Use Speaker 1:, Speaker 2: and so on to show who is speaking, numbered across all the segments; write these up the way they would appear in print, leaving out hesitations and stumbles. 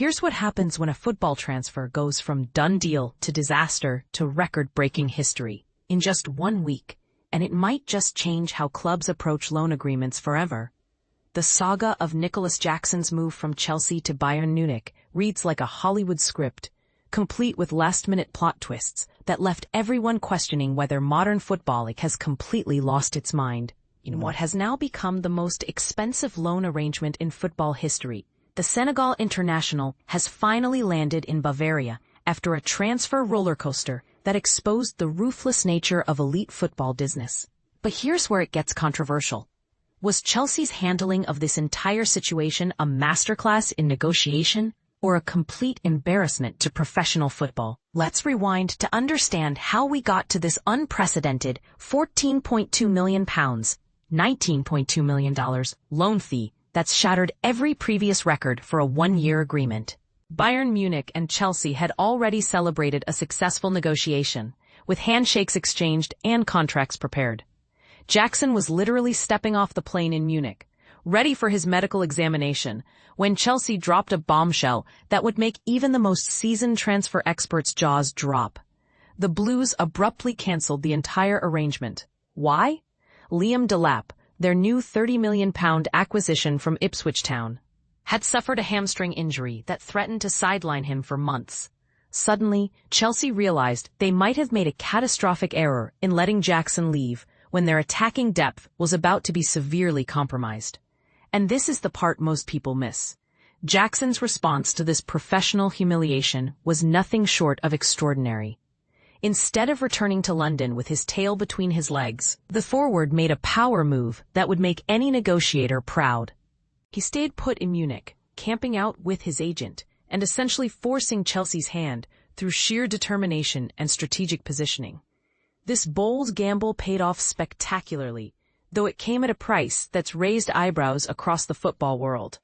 Speaker 1: Here's what happens when a football transfer goes from done deal to disaster to record-breaking history in just 1 week, and it might just change how clubs approach loan agreements forever. The saga of Nicolas Jackson's move from Chelsea to Bayern Munich reads like a Hollywood script, complete with last-minute plot twists that left everyone questioning whether modern football has completely lost its mind. In what has now become the most expensive loan arrangement in football history, the Senegal international has finally landed in Bavaria after a transfer rollercoaster that exposed the ruthless nature of elite football business. But here's where it gets controversial. Was Chelsea's handling of this entire situation a masterclass in negotiation or a complete embarrassment to professional football? Let's rewind to understand how we got to this unprecedented £14.2 million, $19.2 million loan fee that's shattered every previous record for a 1-year agreement. Bayern Munich and Chelsea had already celebrated a successful negotiation, with handshakes exchanged and contracts prepared. Jackson was literally stepping off the plane in Munich, ready for his medical examination, when Chelsea dropped a bombshell that would make even the most seasoned transfer experts' jaws drop. The Blues abruptly canceled the entire arrangement. Why? Liam Delap, their new £30 million acquisition from Ipswich Town, had suffered a hamstring injury that threatened to sideline him for months. Suddenly, Chelsea realized they might have made a catastrophic error in letting Jackson leave when their attacking depth was about to be severely compromised. And this is the part most people miss. Jackson's response to this professional humiliation was nothing short of extraordinary. Instead of returning to London with his tail between his legs, the forward made a power move that would make any negotiator proud. He stayed put in Munich, camping out with his agent, and essentially forcing Chelsea's hand through sheer determination and strategic positioning. This bold gamble paid off spectacularly, though it came at a price that's raised eyebrows across the football world.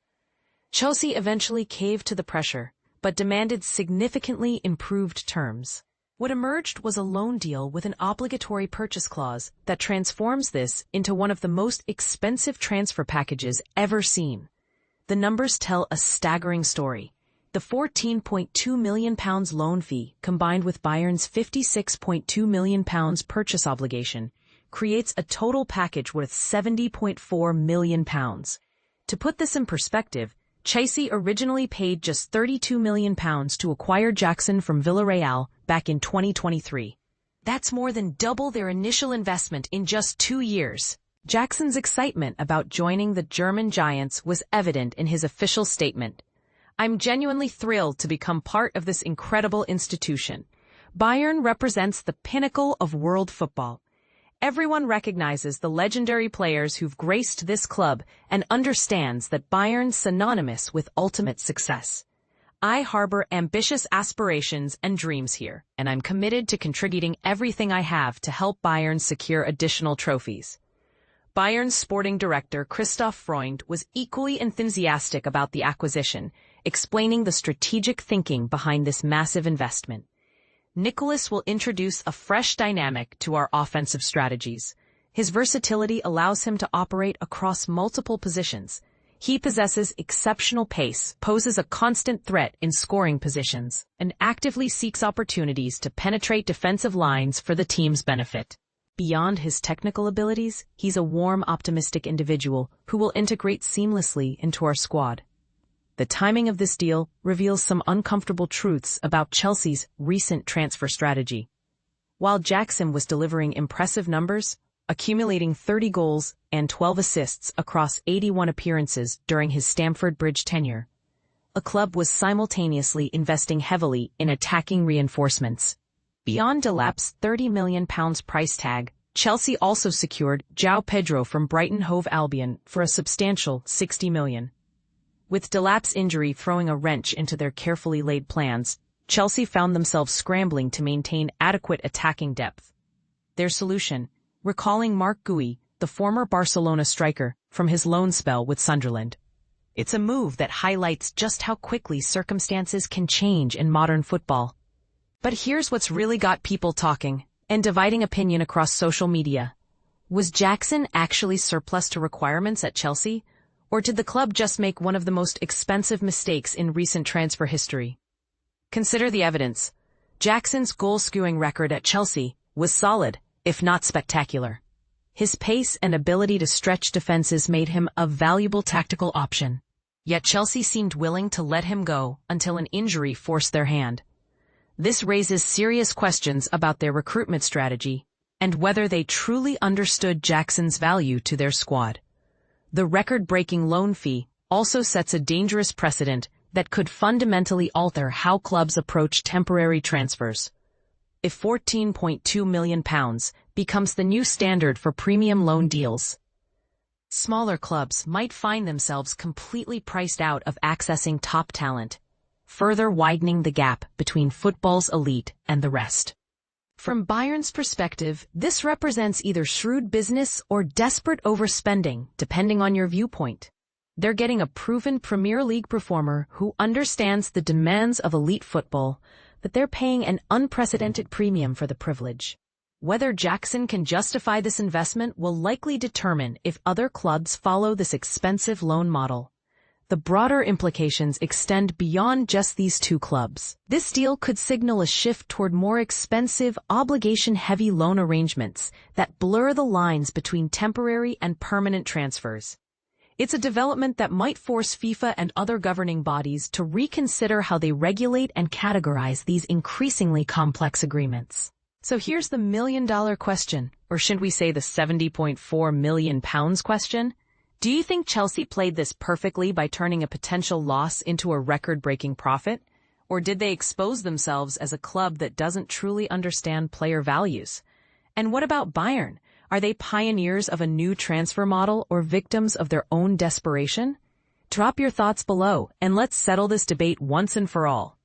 Speaker 1: Chelsea eventually caved to the pressure, but demanded significantly improved terms. What emerged was a loan deal with an obligatory purchase clause that transforms this into one of the most expensive transfer packages ever seen. The numbers tell a staggering story. The £14.2 million loan fee, combined with Bayern's £56.2 million purchase obligation, creates a total package worth £70.4 million. To put this in perspective, Chelsea originally paid just £32 million to acquire Jackson from Villarreal back in 2023. That's more than double their initial investment in just 2 years. Jackson's excitement about joining the German giants was evident in his official statement. "I'm genuinely thrilled to become part of this incredible institution. Bayern represents the pinnacle of world football. Everyone recognizes the legendary players who've graced this club and understands that Bayern's synonymous with ultimate success. I harbor ambitious aspirations and dreams here, and I'm committed to contributing everything I have to help Bayern secure additional trophies." Bayern's sporting director Christoph Freund was equally enthusiastic about the acquisition, explaining the strategic thinking behind this massive investment. "Nicolas will introduce a fresh dynamic to our offensive strategies. His versatility allows him to operate across multiple positions. He possesses exceptional pace, poses a constant threat in scoring positions, and actively seeks opportunities to penetrate defensive lines for the team's benefit. Beyond his technical abilities, he's a warm, optimistic individual who will integrate seamlessly into our squad." The timing of this deal reveals some uncomfortable truths about Chelsea's recent transfer strategy. While Jackson was delivering impressive numbers, accumulating 30 goals and 12 assists across 81 appearances during his Stamford Bridge tenure, a club was simultaneously investing heavily in attacking reinforcements. Beyond Delap's £30 million price tag, Chelsea also secured João Pedro from Brighton Hove Albion for a substantial £60 million. With Delap's injury throwing a wrench into their carefully laid plans, Chelsea found themselves scrambling to maintain adequate attacking depth. Their solution: recalling Marc Guiu, the former Barcelona striker, from his loan spell with Sunderland. It's a move that highlights just how quickly circumstances can change in modern football. But here's what's really got people talking and dividing opinion across social media. Was Jackson actually surplus to requirements at Chelsea? Or did the club just make one of the most expensive mistakes in recent transfer history? Consider the evidence. Jackson's goal-skewing record at Chelsea was solid, if not spectacular. His pace and ability to stretch defenses made him a valuable tactical option. Yet Chelsea seemed willing to let him go until an injury forced their hand. This raises serious questions about their recruitment strategy and whether they truly understood Jackson's value to their squad. The record-breaking loan fee also sets a dangerous precedent that could fundamentally alter how clubs approach temporary transfers. If £14.2 million becomes the new standard for premium loan deals, smaller clubs might find themselves completely priced out of accessing top talent, further widening the gap between football's elite and the rest. From Bayern's perspective, this represents either shrewd business or desperate overspending, depending on your viewpoint. They're getting a proven Premier League performer who understands the demands of elite football, but they're paying an unprecedented premium for the privilege. Whether Jackson can justify this investment will likely determine if other clubs follow this expensive loan model. The broader implications extend beyond just these two clubs. This deal could signal a shift toward more expensive, obligation-heavy loan arrangements that blur the lines between temporary and permanent transfers. It's a development that might force FIFA and other governing bodies to reconsider how they regulate and categorize these increasingly complex agreements. So here's the million-dollar question, or should we say the £70.4 million question? Do you think Chelsea played this perfectly by turning a potential loss into a record-breaking profit? Or did they expose themselves as a club that doesn't truly understand player values? And what about Bayern? Are they pioneers of a new transfer model or victims of their own desperation? Drop your thoughts below, and let's settle this debate once and for all.